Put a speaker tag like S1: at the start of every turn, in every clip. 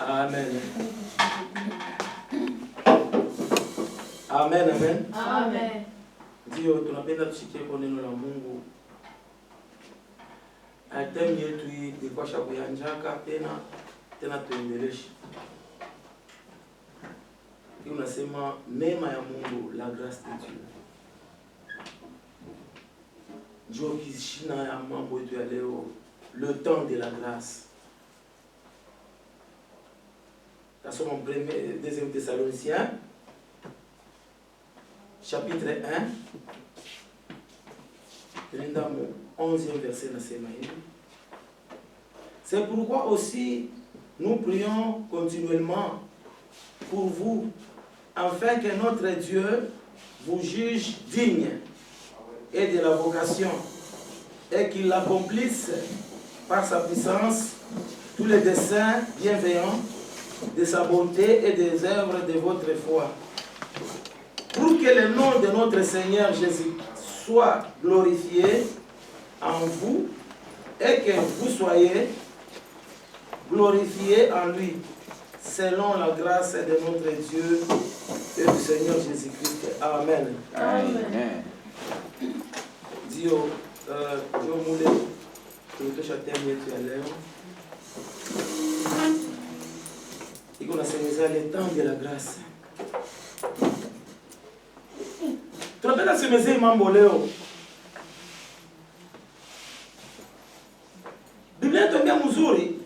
S1: Amen. Amen, amen.
S2: Amen.
S1: Ndio tunapenda tusikie kwa neno la Mungu. Temu yetu hii ilikuwa shakuyanjaka tena tuendeleshe. Hii unasema neema ya Mungu, la grâce de Dieu. Ndio kishina ya mambo yetu ya leo, le temps de la grâce. Tasoma premier, deuxième Thessaloniciens, chapitre 1. Tunaenda mu 11e verset nasema hivi. C'est pourquoi aussi nous prions continuellement pour vous, afin que notre Dieu vous juge digne et de la vocation, et qu'il accomplisse par sa puissance tous les desseins bienveillants de sa bonté et des œuvres de votre foi, pour que le nom de notre Seigneur Jésus soit glorifié en vous et que vous soyez glorifiés en lui, selon la grâce de notre Dieu et du Seigneur Jésus-Christ. Amen.
S2: Amen.
S1: Dio, Dio moule, tulitosha temu yetu ya leo. Iko nasemeza le temps de la grâce. Tunapenda semeze mambo leo. Biblia inatuambia mzuri.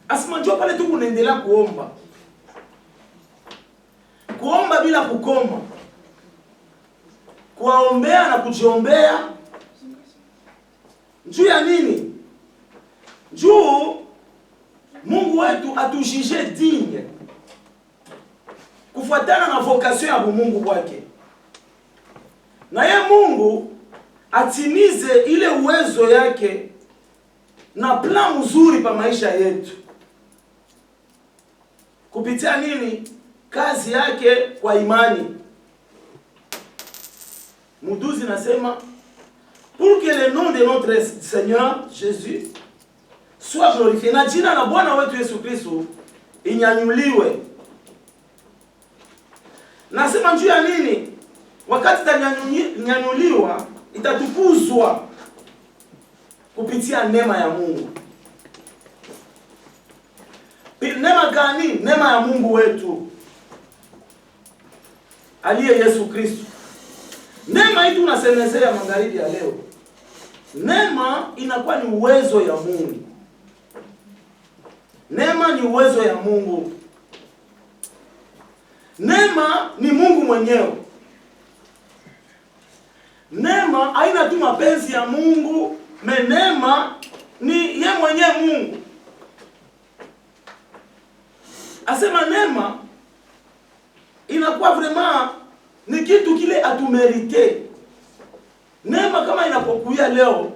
S1: Asema njoo pale tu kunaendelea kuomba. Kuomba bila kukoma. Kuwaombea na kujiombea. Juu ya nini? Juu Mungu wetu atujije digne. Kufuatana na vocation ya Mungu wake. Na ye Mungu atimize ile uwezo yake na plan mzuri pa maisha yetu. Kupitia nini? Kazi yake kwa imani. Muduzi nasema pour que le nom de notre Seigneur Jésus soit glorifié. Na jina la Bwana wetu Yesu Kristo inyanyuliwe. Nasema juu ya nini? Wakati itanyanyuliwa, itatukuzwa kupitia neema ya Mungu. Neema gani? Neema ya Mungu wetu aliye Yesu Kristo. Neema hii tunasemezea magharibi ya leo. Neema inakuwa ni uwezo ya Mungu. Neema ni uwezo ya Mungu. Neema ni Mungu mwenyewe. Neema haina tu mapenzi ya Mungu, neema ni ye mwenyewe Mungu. Asema neema inakuwa vraiment ni kitu kile atumerite. Neema kama inapokuya leo,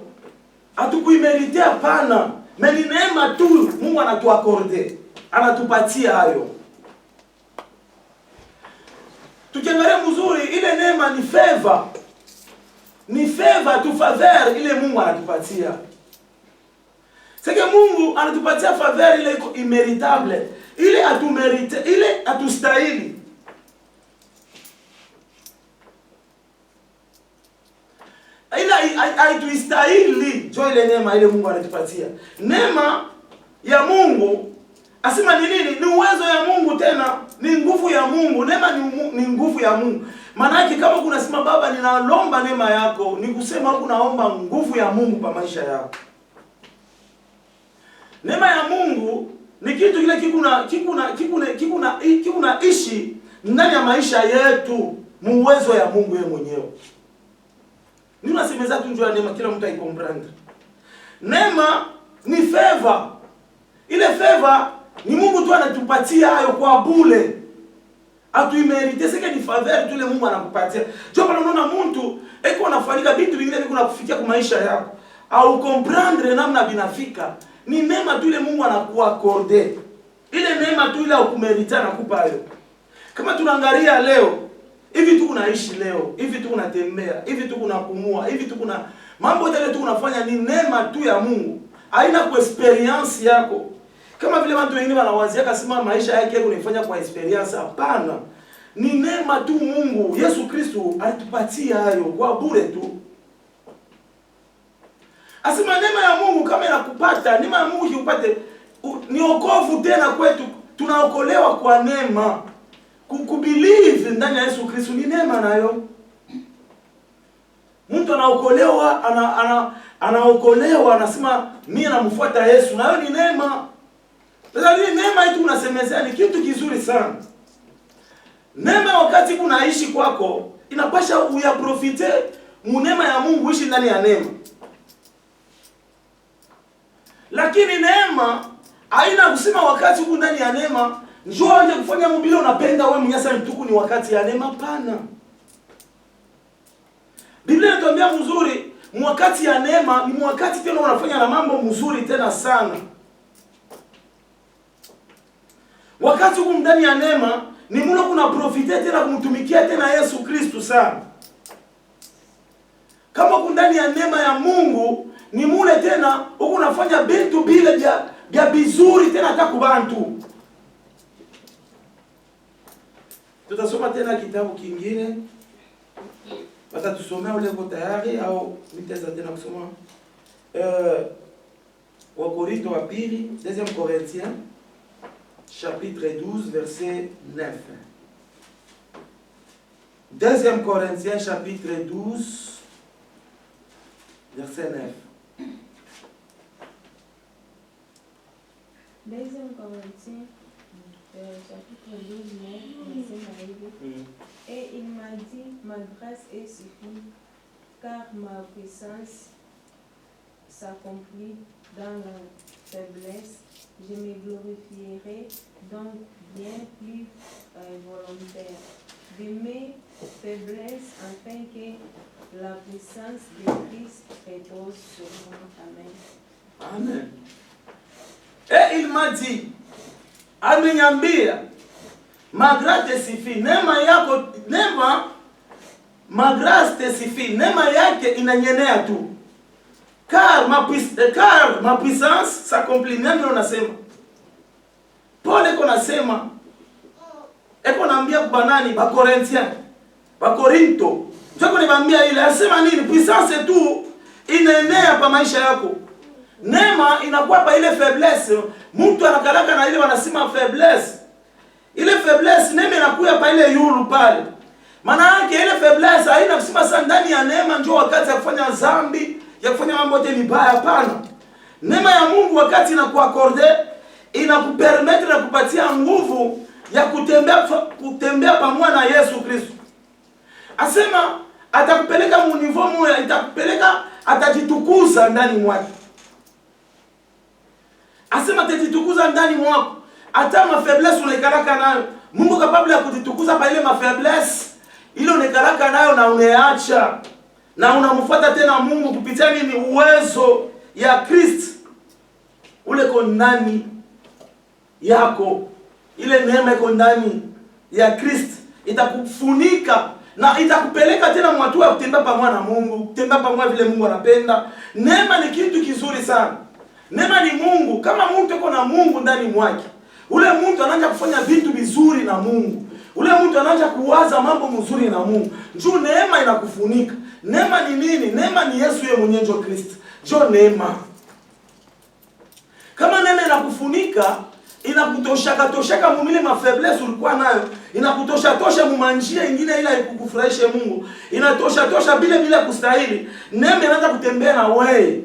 S1: hatukuimerite hapana. Ni neema tu Mungu anatuakorde, anatupatia hayo. Tukiangalia mzuri, ile neema ni favor. Ni favor tu, favor ile Mungu anatupatia. Sike Mungu anatupatia favor ile iko immeritable. Ile atumerite, ile atustahili. Ile haituistahili, jo ile neema ile Mungu anatupatia. Neema ya Mungu asema ni nini? Ni uwezo ya Mungu, tena ni nguvu ya Mungu. Neema ni nguvu ya Mungu. Maana yake kama kuna sema Baba ninalomba neema yako, ni kusema huko naomba nguvu ya Mungu kwa maisha yako. Neema ya Mungu ni kitu kile kikuna ishi ndani ya maisha yetu, muwezo ya Mungu yeye mwenyewe. Nini nasemeza tu njoo neema, kila mtu aikomprendre. Neema ni favor. Ile favor ni Mungu tu anatupatia hayo kwa bure. Atuimerite, sike ni favor tu ile Mungu anakupatia. Jopo unaona mtu eko anafanyika vitu vingine viko nakufikia kwa maisha yako, au comprendre namna binafika. Ni neema tu ile Mungu anakuakorde. Ile neema tu ile ukumerita anakupa hayo. Kama tunaangalia leo, hivi tu unaishi leo, hivi tu unatembea, hivi tu unapumua, hivi tu kuna mambo yote tu unafanya, ni neema tu ya Mungu. Haina ku experience yako. Kama vile watu wengine wanawazia kasema maisha yake kunifanya kwa experience, hapana. Ni neema tu Mungu Yesu Kristo alitupatia hayo kwa bure tu. Asema neema ya Mungu kama inakupata, neema ya Mungu ikupate ni wokovu tena kwetu. Tunaokolewa kwa neema. Kubelieve ndani ya Yesu Kristo ni neema nayo. Mtu anaokolewa anasema mimi namfuata Yesu, nayo ni neema. Sasa ni neema hii tunasemezea ni kitu kizuri sana. Neema wakati unaishi kwako inapasha uyaprofite neema ya Mungu, ishi ndani ya neema. Lakini neema haina kusema wakati uko ndani ya neema njoo anje kufanya mbilo unapenda wewe mnyasa mtuku ni wakati ya neema, pana. Biblia inatuambia mzuri, wakati ya neema ni wakati tena unafanya na mambo mzuri tena sana. Wakati uko ndani ya neema ni mlo kuna profite tena kumtumikia tena Yesu Kristo sana. Kama uko ndani ya neema ya Mungu ni mule tena uko unafanya vitu bila vya bizuri tena hata kubantu. Tutasoma tena kitabu kingine. Bata tusomea ule kwa tayari au nitaweza tena kusoma Wakorintho wa pili, 2 Corinthiens chapitre 12 verset 9. 2 Corinthiens chapitre 12 verset 9.
S2: 2 Corinthiens chapitre 12 verset 9. Et il m'a dit, ma grâce est suffisante, car ma puissance s'accomplit dans la faiblesse. Je me glorifierai donc bien plus volontaire de mes faiblesses, afin que la puissance de Christ repose sur moi. Amen.
S1: Amen. Et il m'a dit, amenyambia, ma grâce te suffit. Neema yako, neema, ma grâce te suffit. Neema yake inanyenea tu. Car ma puissance s'accomplit. Nani unasema? Paul eko nasema, eko naambia kwa nani? Ba Corinthiens, ba Korinto. Chako niambia ile, asema nini? Puissance tu inaenea pa maisha yako. Neema inakuwa pa ile faiblesse. Mtu anakalaka na ile wanasema faiblesse. Ile faiblesse neema inakuwa pa ile yulu pale. Maana yake ile faiblesse haina kusema sana ndani ya neema njoo wakati ya kufanya dhambi, ya kufanya mambo yote mibaya, hapana. Neema ya Mungu wakati inakuakorde, inakupermettre na kupatia nguvu ya kutembea pamoja na Yesu Kristo. Asema atakupeleka mu niveau moja, itakupeleka atajitukuza ndani mwako. Asema atajitukuza ndani mwako. Hata ma faiblesse unakalaka nayo, Mungu capable ya kujitukuza pa ile ma faiblesse ile unakalaka nayo na uneacha na unamfuata tena Mungu kupitia nini? Uwezo ya Kristo ule ko ndani yako. Ile neema iko ndani ya Kristo itakufunika na itakupeleka tena mwatu ya kutembea pamoja na Mungu, kutembea pamoja vile Mungu anapenda. Neema ni kitu kizuri sana. Neema ni Mungu. Kama mtu yuko na Mungu ndani mwake, ule mtu anaanza kufanya vitu vizuri na Mungu. Ule mtu anaanza kuwaza mambo mzuri na Mungu. Njoo neema inakufunika. Neema ni nini? Neema ni Yesu yeye mwenyewe, njoo Kristo. Njoo neema. Kama neema inakufunika, toshaka mumile ma faiblesse ulikuwa nayo, tosha mumanjia nyingine ila ikukufurahishe Mungu. Tosha bila kustahili. Neema inaanza kutembea na wewe.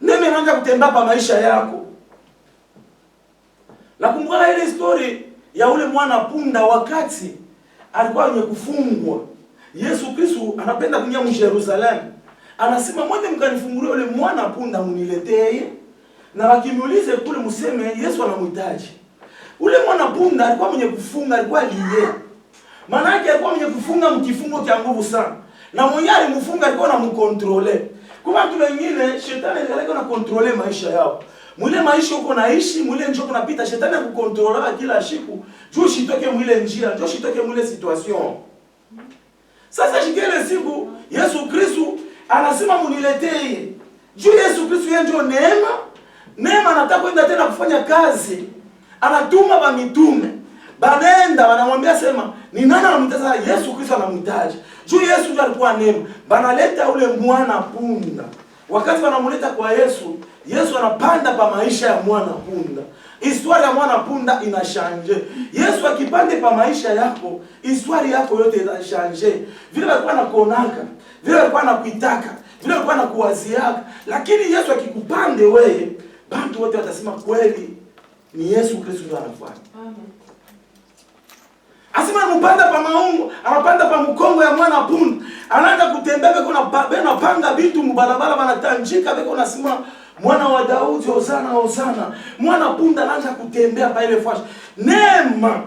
S1: Neema inaanza kutembea pa maisha yako. Nakumbuka ile story ya ule mwana punda wakati alikuwa mwenye kufungwa. Yesu Kristo anapenda kuingia mu Yerusalemu. Anasema mwende mkanifungulie ule mwana punda muniletee. Na wakimuulize kule mseme Yesu anamhitaji. Ule mwana punda alikuwa mwenye kufunga, alikuwa liye. Maana yake alikuwa mwenye kufunga mkifungo cha nguvu sana. Na mwenye alimfunga alikuwa anamkontrole. Kwa watu wengine shetani alikuwa anakontrole maisha yao. Mwile maisha uko naishi, mwile njoo kunapita, shetani anakukontrola kila siku. Njoo shitoke mwile njia, njoo shitoke mwile situation. Sasa shikele siku Yesu Kristo anasema muniletee. Juu Yesu Kristo yeye ndio neema anataka kwenda tena kufanya kazi, anatuma ba mitume. Banenda banamwambia sema, ni nani anamtaza? Yesu Kristo anamhitaji. Juu Yesu ndiye alikuwa neema. Banaleta ule mwana punda. Wakati wanamuleta kwa Yesu, Yesu anapanda pa maisha ya mwana punda. Historia ya mwana punda inashanje. Yesu akipande pa maisha yako, historia yako yote inashanje. Vile walikuwa nakuonaka, vile walikuwa nakuitaka, vile walikuwa nakuwaziaka, lakini Yesu akikupande wewe, bantu wote watasema kweli ni Yesu Kristo ndiye anafanya.
S2: Amen.
S1: Asema anapanda pa maungo, anapanda pa mkongo ya mwana punda. Anaanza kutembea beko panga bitu mbarabara banatanjika beko nasema mwana wa Daudi hosana hosana. Mwana punda anaanza kutembea pa ile fashi. Neema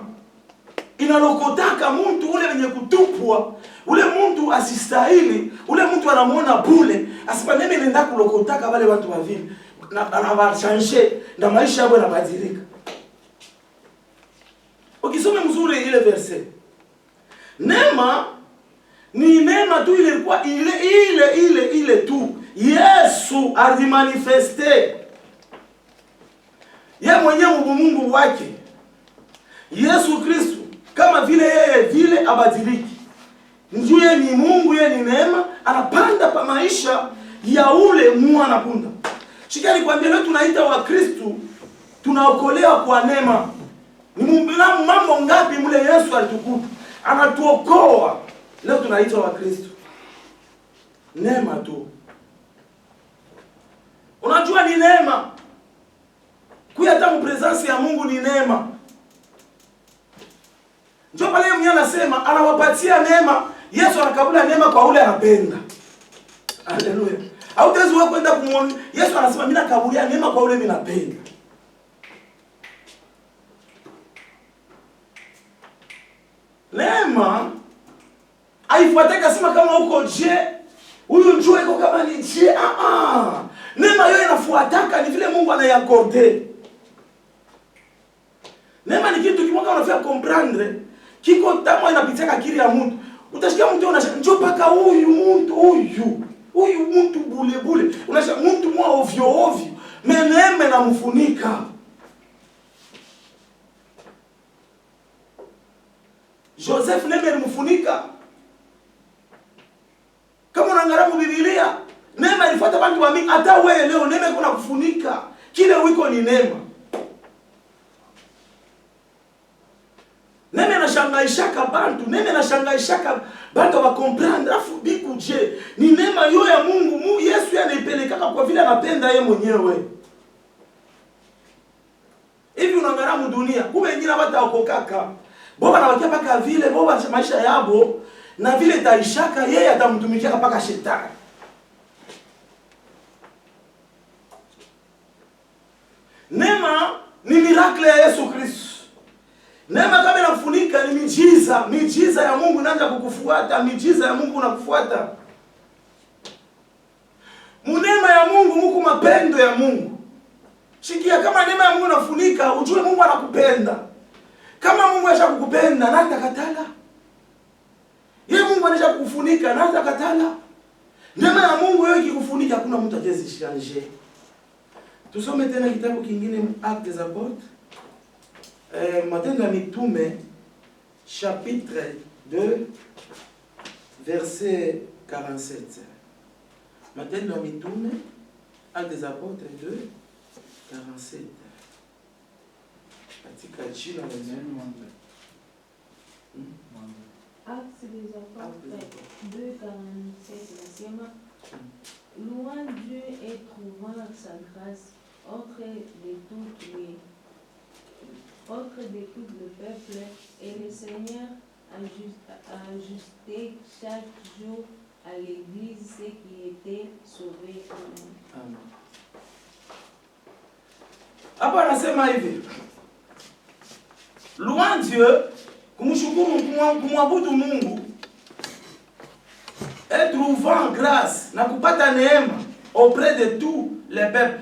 S1: inalokotaka mtu ule wenye kutupwa, ule mtu asistahili, ule mtu anamuona bule. Asema mimi nenda kulokotaka wale watu wa vile. Na anawachange na maisha yao yanabadilika. Ukisome mzuri ile verse. Neema ni neema tu, ile ilikuwa ile tu. Yesu alimanifeste yeye mwenyewe Mungu wake. Yesu Kristo kama vile yeye vile abadiliki. Njoo ni Mungu, yeye ni neema, anapanda pa maisha ya ule mwana punda. Shika nikwambia leo tunaita wa Kristo tunaokolewa kwa neema. Ni mambo ngapi mle Yesu alitukuta? Anatuokoa. Leo tunaitwa wa Kristo. Neema tu. Unajua ni neema. Kuya tamu presence ya Mungu ni neema. Njoo pale mwenye anasema anawapatia neema. Yesu anakabula neema kwa ule anapenda. Haleluya. Hautaweza wewe kwenda kumwona. Yesu anasema mimi nakabulia neema kwa ule mimi napenda. Neema haifuataka sema kama uko je, huyu njoo iko kama ni je. Neema hiyo inafuataka ni vile Mungu anayakorde. Neema ni kitu kimoja unafia comprendre. Kiko tamu inapitia akili ya mtu. Utashikia mtu unashangaa njoo paka huyu mtu bule. Unashangaa mtu mwa ovyo. Neema inamfunika. Joseph neema ilimfunika. Kama unaangalia Biblia, neema ilifuata watu wa mingi. Hata wewe leo neema iko nakufunika. Kile wiko ni neema. Neema inashangaishaka bantu, neema inashangaishaka bantu wa comprendre afu bikuje. Ni neema hiyo ya Mungu, Yesu anaipeleka kwa vile anapenda yeye mwenyewe. Hivi unaangalia dunia, kumbe wengine hawataokokaka. Boba anawakia paka vile, boba maisha yabo na vile taishaka yeye atamtumikia paka shetani. Neema ni miracle ya Yesu Kristo. Neema kama inafunika ni miujiza ya Mungu inaanza kukufuata, miujiza ya Mungu unakufuata. Neema ya Mungu muko mapendo ya Mungu. Shikia kama neema ya Mungu inafunika, ujue Mungu anakupenda. Kama Mungu anashakukupenda na atakatala. Yeye Mungu anashakufunika na atakatala. Neema ya Mungu yeye ikikufunika hakuna mtu atazishange. Tusome tena kitabu kingine Actes des Apôtres. Matendo ya Mitume chapitre 2 verset 47. Matendo ya Mitume Actes des Apôtres 2 47. Katika jina la Yesu.
S2: Actes des Apôtres 2:47 nasema, louant Dieu et trouvant sa grâce auprès de tout le peuple, et le Seigneur ajustait chaque jour à l'Église ceux qui étaient sauvés.
S1: Amen. Hapa anasema hivi, louant Dieu, kumshukuru, kumwabudu Mungu, et trouvant grâce, na kupata neema auprès de tout les peuples,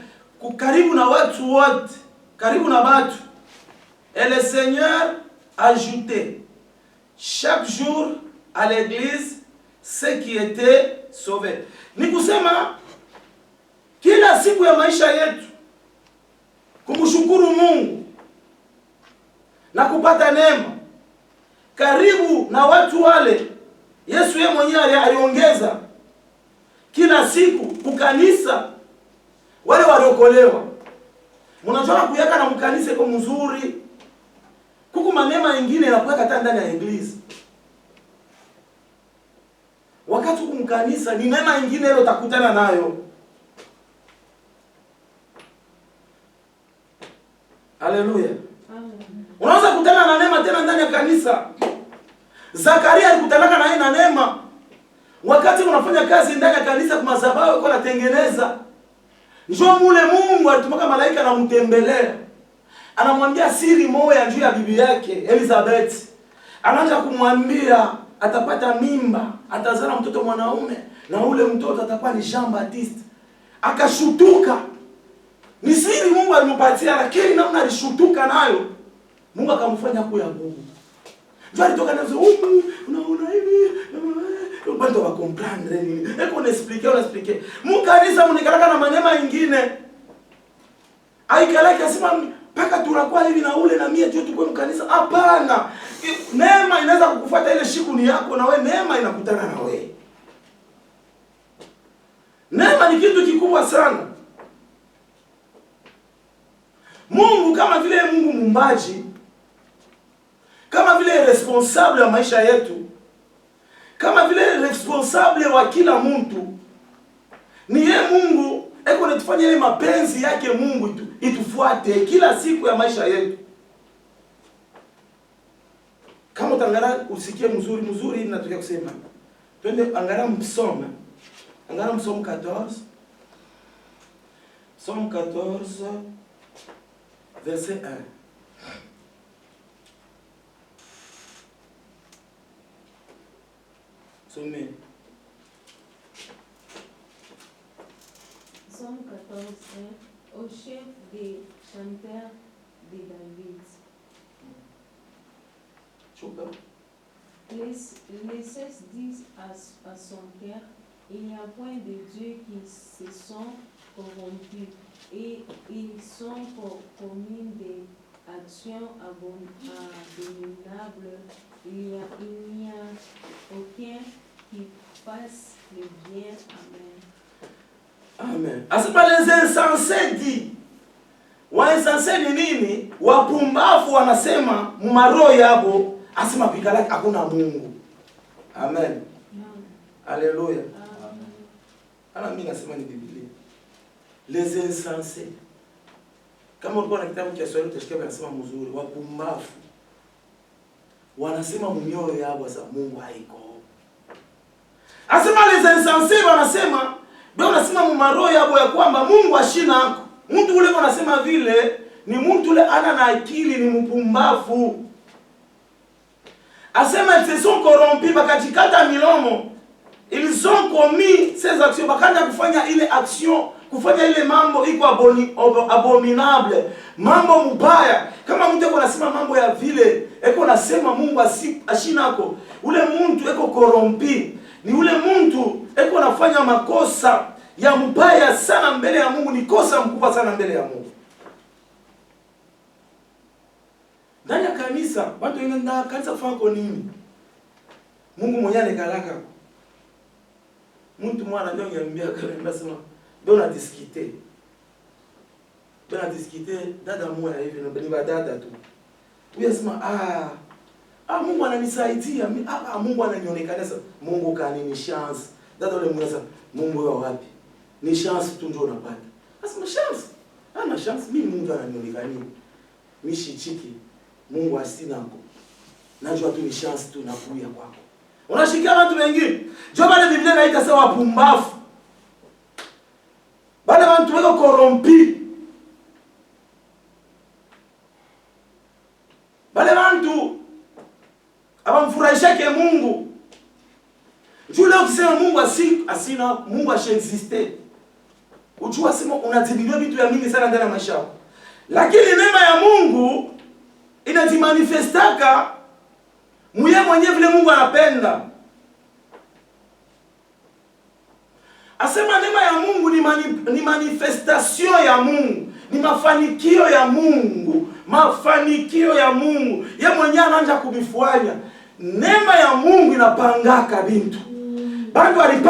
S1: karibu na watu wote, karibu na watu. Et le Seigneur ajoutait chaque jour à l'église ceux qui étaient sauvés. Ni kusema kila siku ya maisha yetu kumshukuru Mungu na kupata neema. Karibu na watu wale Yesu yeye mwenyewe aliongeza kila siku kukanisa wale waliokolewa. Mnajua kuyaka na mkanisa kwa mzuri. Kuku manema mengine yanakuweka hata ndani ya eglise. Wakati kumkanisa ni neema nyingine ile utakutana nayo. Haleluya. Unaweza kutana na neema tena ndani ya kanisa. Zakaria alikutanaka na yeye na neema. Wakati unafanya kazi ndani ya kanisa kwa madhabahu uko natengeneza. Njoo mule Mungu alitumaka malaika na mtembelea. Anamwambia siri moja juu ya bibi yake Elizabeth. Anaanza kumwambia atapata mimba, atazaa mtoto mwanaume na ule mtoto atakuwa ni Jean Baptiste. Akashutuka. Ni siri Mungu alimpatia, lakini namna alishutuka nayo Mungu akamfanya kuwa Mungu. Njoo alitoka nazo unaona hivi bado wa comprendre nini? Eko expliquer. Mkanisa mnikalaka na manema mengine. Aikalaka asema paka tunakuwa hivi na ule na mie tu tukue mkanisa. Hapana. Neema inaweza kukufuata ile siku ni yako na wewe neema inakutana na wewe. Neema ni kitu kikubwa sana. Mungu kama vile Mungu muumbaji, kama vile responsable wa maisha yetu, kama vile responsable wa kila mtu, ni yeye Mungu eko anatufanya ile mapenzi yake Mungu itufuate kila siku ya maisha yetu. Kama utangara usikie mzuri nataka kusema. Twende angara msome. Angara msome 14. Psaume 14 verset 1. Sommet.
S2: Psaume 14, au chef des chanteurs de David. Les cesse disent à son cœur, il n'y a point de Dieu qui se sont corrompus, et ils sont commis des actions abominables. Il n'y a aucun qui fasse le bien. Amen.
S1: Amen. Asema les insensés dit. Wainsensés ni nini? Wapumbavu wanasema mumaro yabo asema pikalaki hakuna Mungu. Amen. Haleluya. Ana mimi nasema ni Biblia. Les insensés. Kama ulikuwa na kitabu cha Kiswahili utashikia wanasema mzuri, wapumbavu wanasema mumioyo yabo za Mungu haiko. Asema les insensés wanasema bado unasema mumaro yabo ya kwamba Mungu ashina hako. Mtu ule anasema vile ni mtu ule ana na akili ni mpumbavu. Asema ils se sont corrompus bakajikata milomo. Ils ont commis ces actions bakanja kufanya ile action, kufanya ile mambo iko abominable, mambo mubaya. Kama mtu anasema mambo ya vile, eko nasema Mungu ashinako. Ule mtu eko corrompu. Ni ule mtu eko anafanya makosa ya mbaya sana mbele ya Mungu, ni kosa mkubwa sana mbele ya Mungu. Ndani ya kanisa, watu wanaenda kanisa kufanya kwa nini? Mungu mwenyewe anakalaka. Mtu mwana ndio ananiambia kama sema, "Bwana discuter." Bwana discuter dada mmoja hivi na bani dada tu. Huyo sema, Mungu ananisaidia, Mungu ananionekana sasa. Mungu kanini chance. Dada yule mmoja, Mungu wewe wapi? Ni chance tu ndio unapata. Asema chance. Ana chance mimi Mungu ananionekania. Mishichiki. Mungu asinako. Najua tu ni chance tu nakuja kwako. Unashikia watu wengine. Njoo bale Biblia inaita sawa wapumbavu. Bale watu wako corrompi. Bale watu abamfurahishake Mungu. Njoo leo ukisema Mungu asina, Mungu ashaexiste. Ujua sema unatimilia vitu ya mingi sana ndani ya maisha yako. Lakini neema ya Mungu inajimanifestaka mwenyewe vile Mungu anapenda. Asema neema ya Mungu ni manifestation ya Mungu. ni mafanikio ya Mungu. Mafanikio ya Mungu. Yeye mwenyewe anaanza kubifanya. Neema ya Mungu inapangaka bintu. Bantu